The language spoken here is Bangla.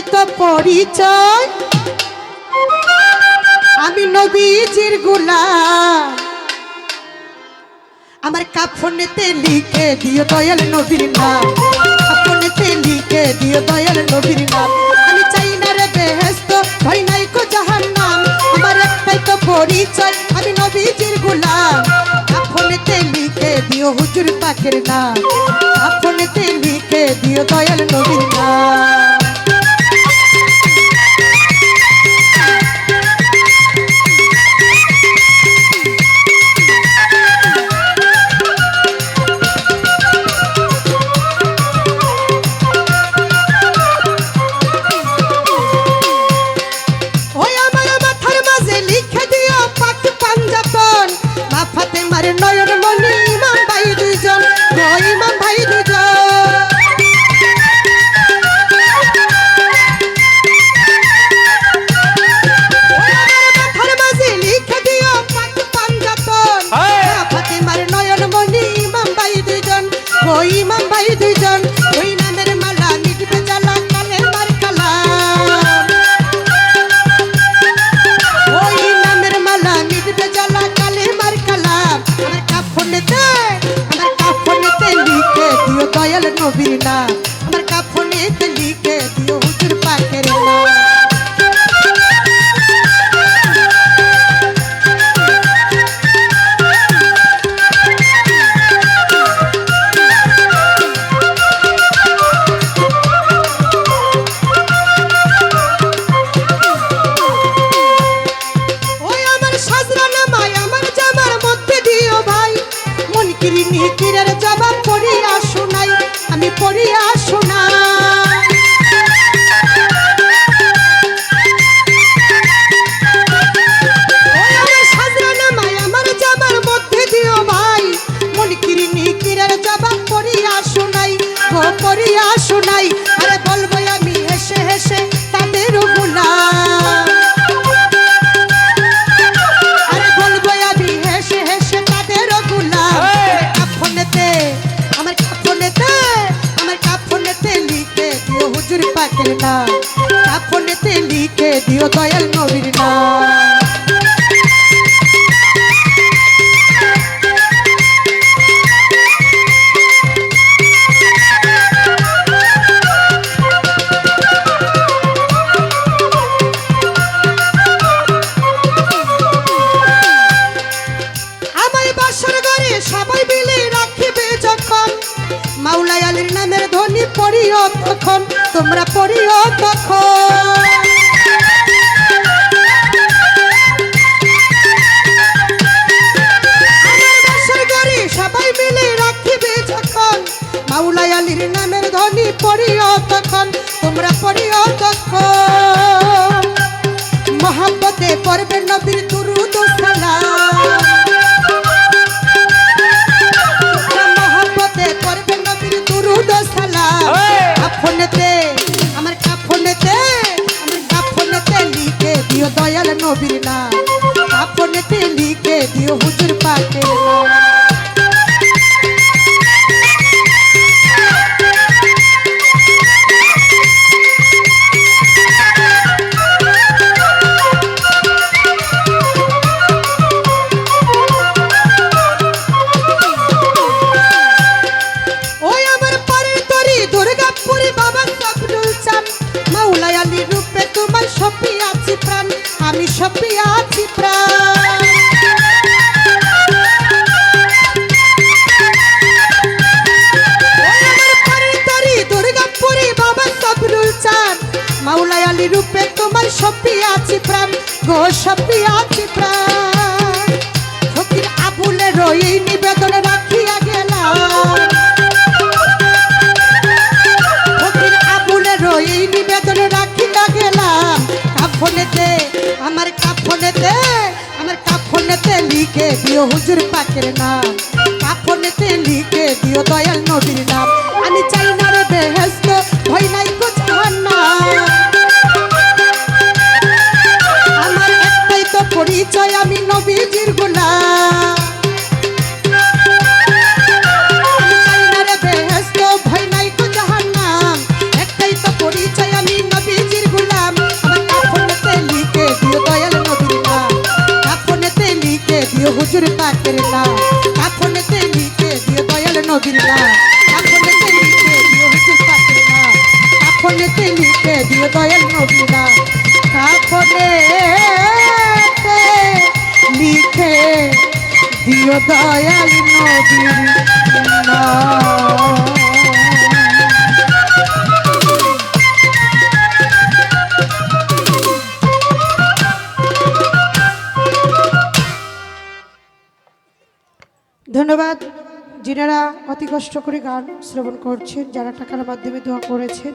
তো পরিচয় আমি নবীজির গোলাম আমার কাফনেতে লিখে দিও দয়াল নবীর নাম কাফনেতে লিখে দিও দয়াল নবীর নাম আমি চাই না রে বেহেশত ভয় নাই কো জাহান্নাম আমার একটাই তো পরিচয় আমি নবীজির গোলাম কাফনেতে লিখে দিও হুজুর পাকের নাম কাফনেতে লিখে দিও দয়াল নবীর নাম নবীর নাম আমার কাফনেতে লিখে দিও হুজুর পাকের নাম ওই আমার সাজরা নামায় আমার জামার মধ্যে দিও ভাই মন কিরিনি কিরের জবাব পড়িয়া শোনাই আমি পড়িয়া শোনাই ওই আমার সাজরা নামায় আমার জামার মধ্যে দিও ভাই মন কিরিনি কিরের জবাব পড়িয়া শোনাই গো পড়িয়া শোনাই আরে বলবো আমি হেসে হেসে তাদের গোলাম আরে বলবো আমি হেসে হেসে তাদের গোলাম কাফনেতে আমার কাফনেতে লিখে দিও হুজুর পাকের নাম কাফনেতে লিখে দিও দয়াল নবীর নাম আমার বাসর ঘরে সবাই মিলে রাখিবে যখন মাওলাই আলীর নামের ধ্বনি পড়িও তখন তোমরা পড়িও তখন আমার বাসর ঘরে সবাই মিলে রাখিবে যখন মাওলাই আলীর নামের ধ্বনি পড়িও তখন তোমরা পড়িও তখন মহব্বতে পড়বে নবীর দুরূদ ও সালাম আমার কাফনেতে লিখে দিও দয়াল নবীর নাম কাফনেতে লিখে দিও হুজুর পাকের নাম আমি সপিয়াছি প্রাণ দুর্গাপুরি বাবা সাবরুল চাঁদ মাওলাই আলী রূপে তোমার সপিয়াছি প্রাণ গো সপিয়াছি প্রাণ ফকির আবুলের এই নিবেদন রাখিয়া গেলাম ফকির আবুলের এই নিবেদন রাখিয়া গেলাম আমার কাফনেতে লিখে দিও হুজুর পাকের নাম কাফনেতে লিখে দিও দয়াল নবীর নাম আমি চাই না রে বেহেশত ভয় নাই কো জাহান্নাম আমার একটাই তো পরিচয় আমি নবীজির গোলাম আমি চাই না রে বেহেশত ভয় নাই কো জাহান্নাম একটাই তো পরিচয় আমি নবীজির হুজুর পাকের নাম কাফনেতে লিখে দিও দয়াল নবীর নাম কাফনেতে লিখে দিও হুজুর পাকের নাম কাফনেতে লিখে দিও দয়াল নবীর নাম কাফনেতে লিখে দিও দয়াল নবীর নাম। ধন্যবাদ যিনারা অতি কষ্ট করে গান শ্রবণ করছেন, যারা টাকার মাধ্যমে দোয়া করেছেন।